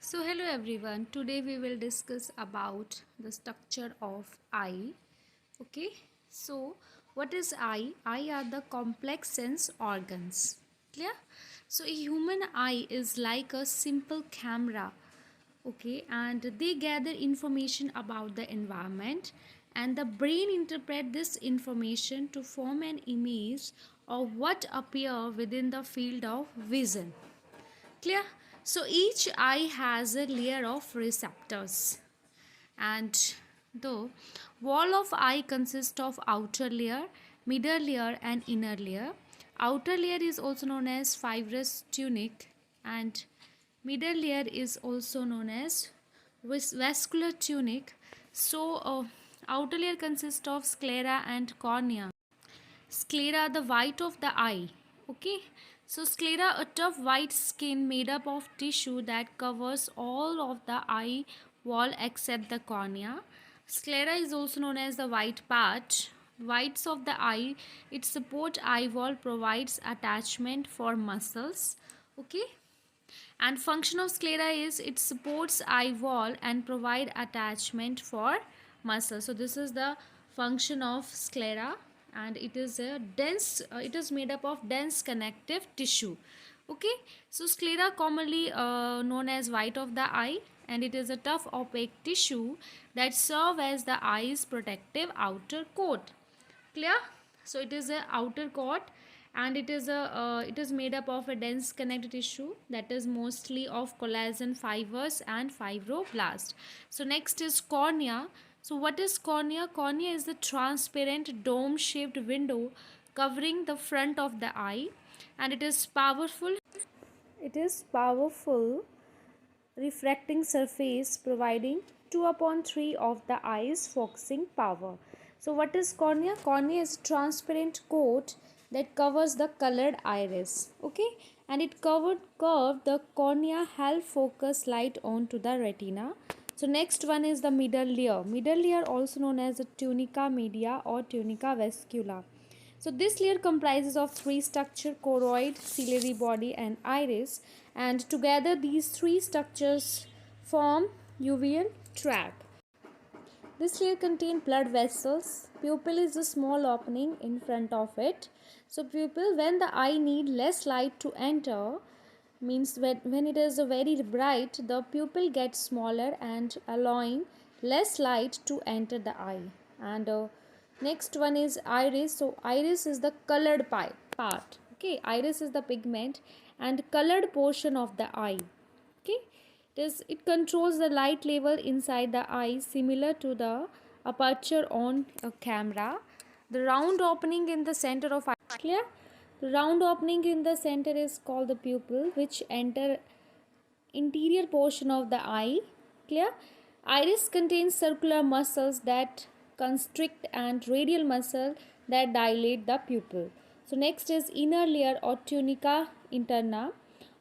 So hello everyone, today we will discuss about the structure of eye. Okay, so what is eye? Eye are the complex sense organs. Clear? So a human eye is like a simple camera. Okay, and they gather information about the environment, and the brain interpret this information to form an image of what appear within the field of vision. Clear? So each eye has a layer of receptors, and the wall of eye consists of outer layer, middle layer and inner layer. Outer layer is also known as fibrous tunic, and middle layer is also known as vascular tunic. Outer layer consists of sclera and cornea. Sclera, the white of the eye. Okay, so sclera, a tough white skin made up of tissue that covers all of the eye wall except the cornea. Sclera is also known as the white part. Whites of the eye, it support eye wall, provides attachment for muscles. Okay, and function of sclera is it supports eye wall and provide attachment for muscle. So this is the function of sclera, and it is a dense it is made up of dense connective tissue. Okay, so sclera commonly known as white of the eye, and it is a tough opaque tissue that serve as the eye's protective outer coat. Clear? So it is a outer coat, and it is made up of a dense connective tissue that is mostly of collagen fibers and fibroblast. So next is cornea. So what is cornea? Cornea is the transparent dome shaped window covering the front of the eye, and it is powerful refracting surface providing 2 upon 3 of the eye's focusing power. So what is cornea? Cornea is a transparent coat that covers the colored iris. Okay, and it curved the cornea help focus light onto the retina. So next one is the middle layer. Middle layer also known as the tunica media or tunica vascula. So this layer comprises of three structures: choroid, ciliary body and iris, and together these three structures form uveal tract. This layer contains blood vessels. Pupil is a small opening in front of it. So pupil, when the eye need less light to enter, means when it is very bright, the pupil gets smaller and allowing less light to enter the eye. And next one is iris. So iris is the colored part. Okay, iris is the pigment and colored portion of the eye. Okay, it controls the light level inside the eye, similar to the aperture on a camera. The round opening in the center of eye, clear? The round opening in the center is called the pupil, which enter interior portion of the eye. Clear? Iris contains circular muscles that constrict and radial muscle that dilate the pupil. So next is inner layer or tunica interna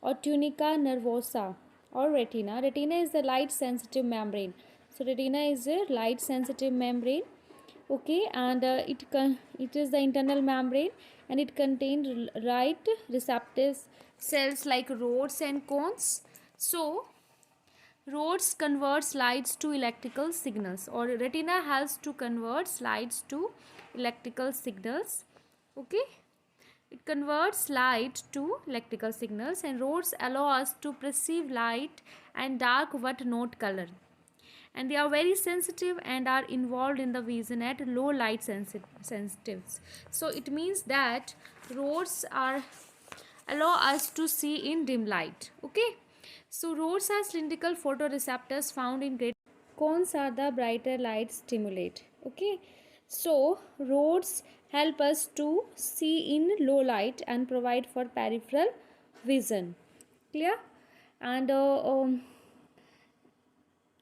or tunica nervosa or retina. Retina is the light sensitive membrane. So retina is a light sensitive membrane. Okay, and it is the internal membrane, and it contains light receptive cells like rods and cones. So rods converts lights to electrical signals, or retina helps to convert lights to electrical signals. Okay, it converts light to electrical signals, and rods allow us to perceive light and dark but not color. And they are very sensitive and are involved in the vision at low light sensitives. So it means that rods are allow us to see in dim light. Okay, so rods are cylindrical photoreceptors found in great cones are the brighter light stimulate. Okay, so rods help us to see in low light and provide for peripheral vision. Clear? And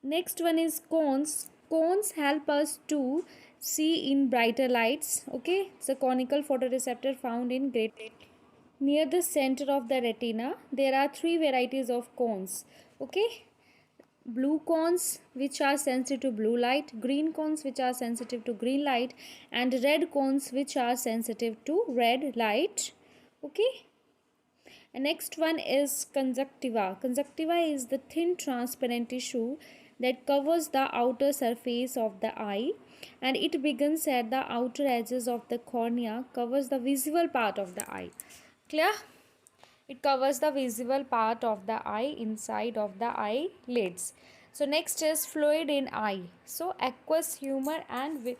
next one is cones. Cones help us to see in brighter lights. Okay, it's a conical photoreceptor found in great near the center of the retina. There are three varieties of cones. Okay, blue cones which are sensitive to blue light, green cones which are sensitive to green light, and red cones which are sensitive to red light. Okay, And next one is conjunctiva. Conjunctiva is the thin transparent tissue that covers the outer surface of the eye, and it begins at the outer edges of the cornea, covers the visible part of the eye. Clear? It covers the visible part of the eye inside of the eyelids. So next is fluid in eye. So aqueous humor and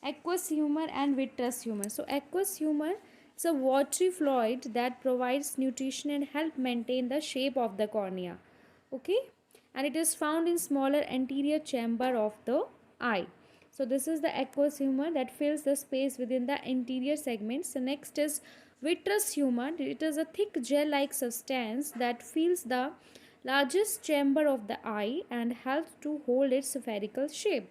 aqueous humor and vitreous humor. So aqueous humor is a watery fluid that provides nutrition and help maintain the shape of the cornea. Okay, and it is found in smaller anterior chamber of the eye. So this is the aqueous humor that fills the space within the anterior segments. So next is vitreous humor. It is a thick gel-like substance that fills the largest chamber of the eye and helps to hold its spherical shape.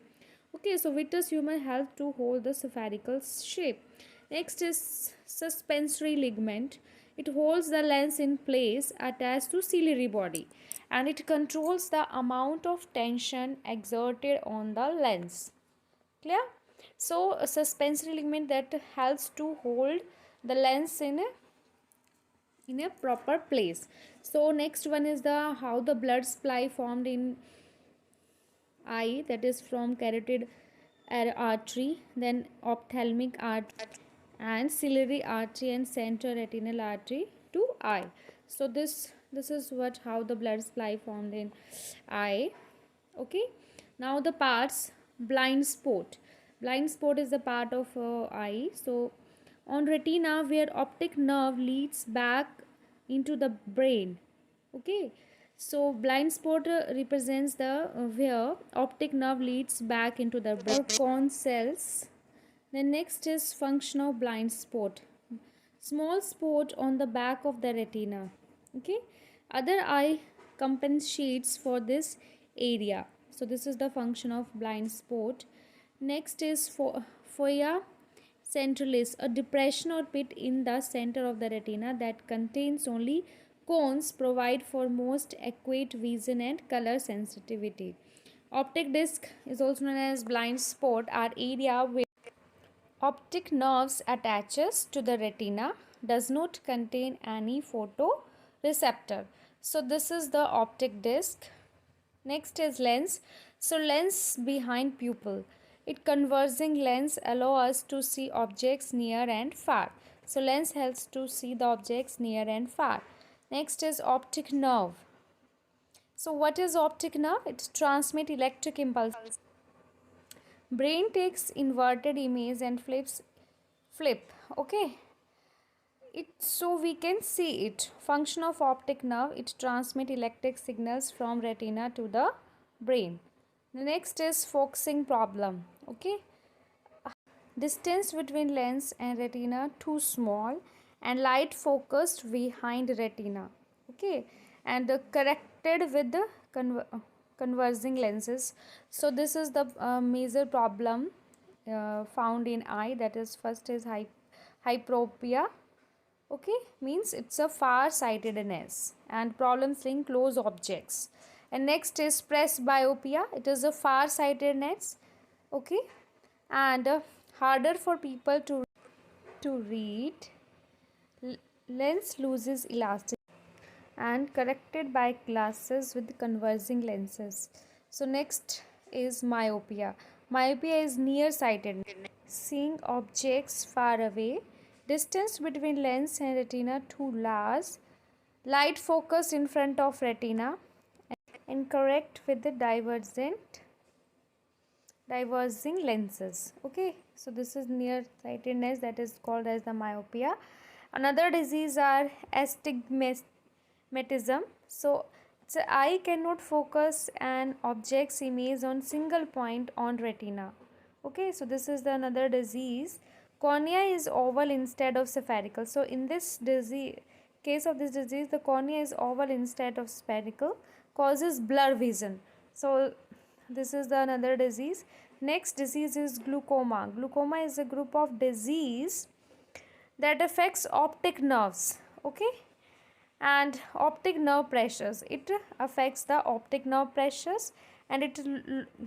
Okay, so vitreous humor helps to hold the spherical shape. Next is suspensory ligament. It holds the lens in place attached to ciliary body, and it controls the amount of tension exerted on the lens. Clear? So a suspensory ligament that helps to hold the lens in a proper place. So next one is the how the blood supply formed in eye, that is from carotid artery, then ophthalmic artery and ciliary artery and central retinal artery to eye. So this is what how the blood supply formed in eye. Okay, now the parts. Blind spot. Blind spot is the part of eye. So on retina where optic nerve leads back into the brain. Okay, so blind spot represents the where optic nerve leads back into the brain. Cone cells. Then next is function of blind spot. Small spot on the back of the retina. Okay, other eye compensates for this area. So this is the function of blind spot. Next is foia centralis, a depression or pit in the center of the retina that contains only cones, provide for most accurate vision and color sensitivity. Optic disc is also known as blind spot, are area where optic nerves attaches to the retina, does not contain any photoreceptor. So this is the optic disc. Next is lens. So lens behind pupil. It converging lens allow us to see objects near and far. So lens helps to see the objects near and far. Next is optic nerve. So what is optic nerve? It transmits electric impulse. Brain takes inverted image and flip. Okay. So we can see it. Function of optic nerve, it transmit electric signals from retina to the brain. The next is focusing problem. Okay, distance between lens and retina too small and light focused behind retina. Okay, and corrected with the converging lenses. So this is the major problem found in eye, that is first is hyperopia. Okay, means it's a far-sightedness and problem seeing close objects. And next is presbyopia. It is a far-sightedness. Okay, and harder for people to read. Lens loses elasticity and corrected by glasses with converging lenses. So next is myopia. Myopia is nearsightedness, seeing objects far away. Distance between lens and retina too large. Light focus in front of retina. Incorrect with the diverging lenses. Okay, so this is nearsightedness, that is called as the myopia. Another disease are astigmatism. So eye cannot focus an object's image on single point on retina. Okay, so this is the another disease. Cornea is oval instead of spherical. So in this case of this disease, the cornea is oval instead of spherical, causes blur vision. So this is the another disease. Next disease is glaucoma. Glaucoma is a group of disease that affects optic nerves. Okay, and optic nerve pressures. It affects the optic nerve pressures, and it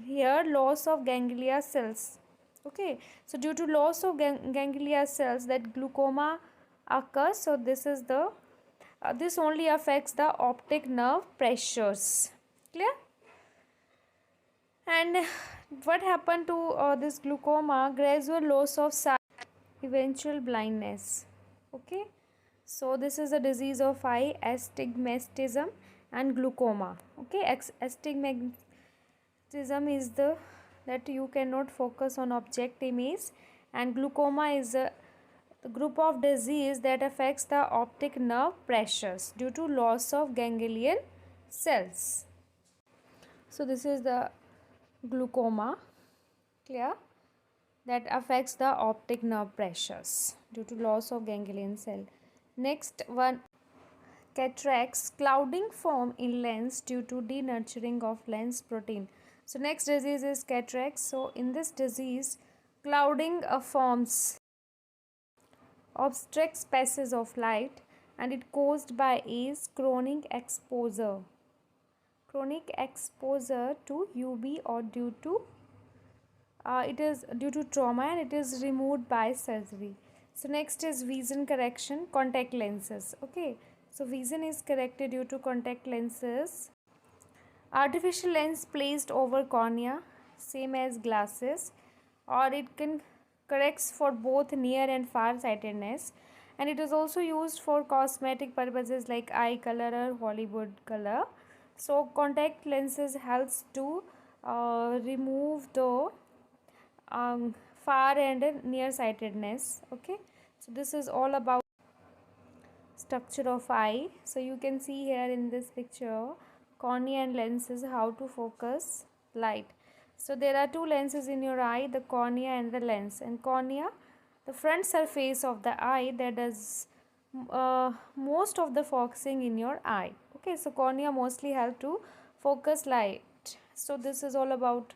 here loss of ganglia cells. Okay, so due to loss of ganglia cells, that glaucoma occurs. So this is the this only affects the optic nerve pressures. Clear? And what happened to this glaucoma? Gradual loss of sight, eventual blindness. Okay, so this is a disease of eye, astigmatism and glaucoma. Okay, astigmatism is the that you cannot focus on object image, and glaucoma is a group of disease that affects the optic nerve pressures due to loss of ganglion cells. So this is the glaucoma, clear, that affects the optic nerve pressures due to loss of ganglion cell. Next one, cataracts, clouding form in lens due to denaturing of lens protein. So next disease is cataracts. So in this disease, clouding forms, obstructs passage of light, and it caused by is chronic exposure to UV, or due to it is due to trauma, and it is removed by surgery. So next is vision correction, contact lenses. Okay, so vision is corrected due to contact lenses. Artificial lens placed over cornea, same as glasses, or it can corrects for both near and far sightedness, and it is also used for cosmetic purposes like eye color or Hollywood color. So contact lenses helps to remove the far and near sightedness. Okay, so this is all about structure of eye. So you can see here in this picture cornea and lenses, how to focus light. So there are two lenses in your eye, the cornea and the lens. And cornea, the front surface of the eye that does most of the focusing in your eye. Okay, so cornea mostly help to focus light. So this is all about